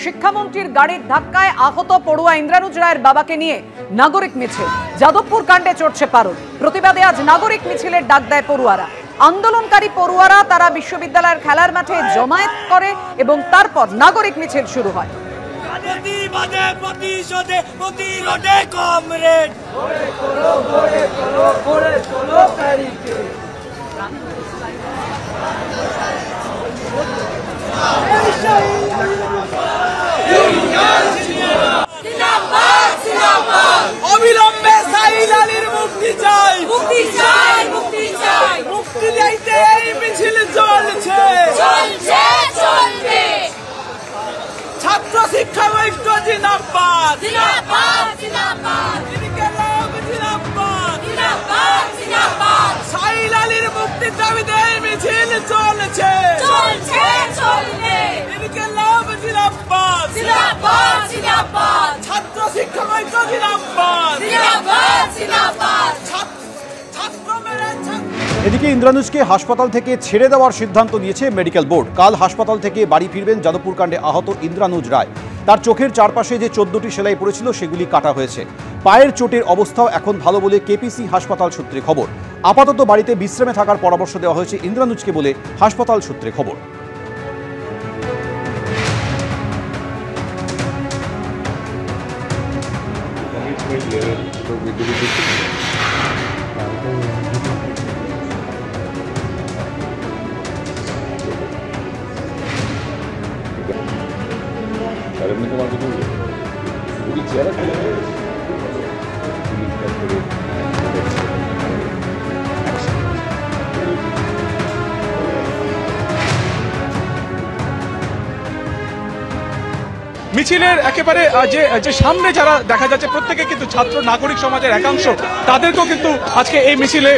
শিক্ষামন্ত্রীর গাড়ির ধাক্কায় আহত পড়ুয়া ইন্দ্রানুজ রায়ের বাবাকে নিয়ে নাগরিক মিছিল। যাদবপুর কাণ্ডে চড়ছে পারদ। প্রতিবাদে আজ নাগরিক মিছিলের ডাক দেয় পড়ুয়ারা। আন্দোলনকারী পড়ুয়ারা তারা বিশ্ববিদ্যালয়ের খেলার মাঠে জমায়েত করে এবং তারপর নাগরিক মিছিল শুরু হয়। অবিলম্বে সাহিল আলীর মুক্তি চাই, মুক্তি চাই, মুক্তি চাই, মুক্তি চাইতে এই মিছিল চলছে, চলছে, চলবে। ছাত্র শিক্ষা ঐক্য জিন্দাবাদ, জিন্দাবাদ, জিন্দাবাদ, ইনকিলাব জিন্দাবাদ, জিন্দাবাদ, জিন্দাবাদ। সাহিল আলীর মুক্তির দাবিতে এই মিছিল চলছে, চলছে, চলবে। ইনকিলাব জিন্দাবাদ, জিন্দাবাদ, জিন্দাবাদ। ছাত্র শিক্ষা ঐক্য জিন্দাবাদ, জিন্দাবাদ, জিন্দাবাদ। এদিকে ইন্দ্রানুজকে হাসপাতাল থেকে ছেড়ে দেওয়ার সিদ্ধান্ত নিয়েছে মেডিকেল বোর্ড। কাল হাসপাতাল থেকে বাড়ি ফিরবেন যাদবপুর কাণ্ডে আহত ইন্দ্রানুজ রায়। তার চোখের চারপাশে যে 14টি সেলাই পড়েছিল সেগুলি কাটা হয়েছে। পায়ের চোটের অবস্থাও এখন ভালো বলে কেপিসি হাসপাতাল সূত্রে খবর। আপাতত বাড়িতে বিশ্রামে থাকার পরামর্শ দেওয়া হয়েছে ইন্দ্রানুজকে বলে হাসপাতাল সূত্রে খবর। में तुम्हारे को पूरी चेहरा মিছিলের একেবারে যে সামনে যারা দেখা যাচ্ছে প্রত্যেকে কিন্তু ছাত্র নাগরিক সমাজের একাংশ, তাদেরকেও কিন্তু আজকে এই মিছিলে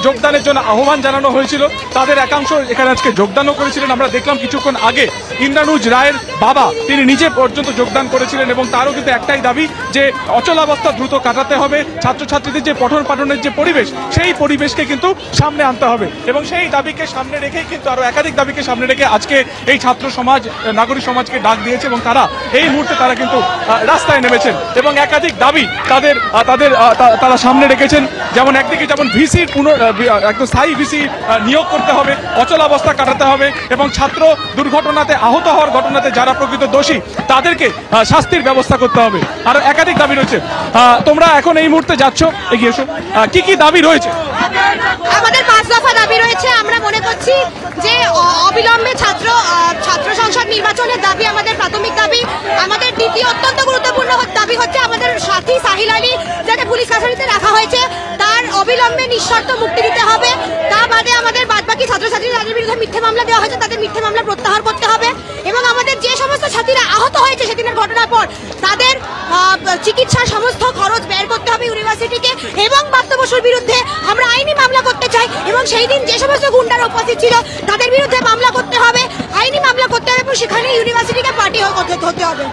যোগদানের জন্য আহ্বান জানানো হয়েছিল। তাদের একাংশ এখানে আজকে যোগদানও করেছিলেন। আমরা দেখলাম কিছুক্ষণ আগে ইন্দ্রানুজ রায়ের বাবা তিনি নিজে পর্যন্ত যোগদান করেছিলেন এবং তারও কিন্তু একটাই দাবি যে অচলাবস্থা দ্রুত কাটাতে হবে, ছাত্রছাত্রীদের যে পঠন পাঠনের যে পরিবেশ সেই পরিবেশকে কিন্তু সামনে আনতে হবে এবং সেই দাবিকে সামনে রেখেই কিন্তু আরো একাধিক দাবিকে সামনে রেখে আজকে এই ছাত্র সমাজ নাগরিক সমাজকে ডাক দিয়েছে এবং তারা এই মুহূর্তে তারা কিন্তু রাস্তায় নেমেছেন এবং একাধিক দাবি তারা সামনে রেখেছেন। যেমন একদিকে যেমন ভিসির একদম স্থায়ী ভিসি নিয়োগ করতে হবে, অচলাবস্থা কাটাতে হবে এবং ছাত্র দুর্ঘটনাতে আহত হওয়ার ঘটনাতে যারা প্রকৃত দোষী তাদেরকে শাস্তির ব্যবস্থা করতে হবে। আরো একাধিক দাবি রয়েছে। তোমরা এখন এই মুহূর্তে যাচ্ছ, এগিয়ে এসো। কি কি দাবি রয়েছে? আমাদের 5 দফা দাবি রয়েছে। আমরা মনে করছি যে অবিলম্বে ছাত্র সংসদ নির্বাচনের দাবি আমাদের প্রাথমিক দাবি। আমাদের দ্বিতীয় অত্যন্ত গুরুত্বপূর্ণ দাবি হচ্ছে আমাদের সাথী সাহিল আলী যাকে পুলিশ কাস্টাডিতে রাখা হয়েছে তার অবিলম্বে নিঃশর্ত মুক্তি দিতে হবে। তা বাদে আমাদের বাদবাকি ছাত্রছাত্রীরা যাদের বিরুদ্ধে মিথ্যে মামলা দেওয়া হয়েছে তাদের মিথ্যে মামলা প্রত্যাহার করতে হবে এবং আমাদের যে সমস্ত ছাত্রীরা আহত হয়েছে সেদিনের ঘটনার পর তাদের চিকিৎসার সমস্ত খরচ ব্যয় করতে হবে ইউনিভার্সিটিকে এবং বাপ্ত বসুর বিরুদ্ধে আমরা আইনি মামলা করতে চাই এবং সেই দিন যে সমস্ত গুন্ডারা উপস্থিত ছিল তাদের বিরুদ্ধে মামলা করতে হবে, আইনি মামলা করতে হবে এবং সেখানে ইউনিভার্সিটিকে পার্টি হতে হবে।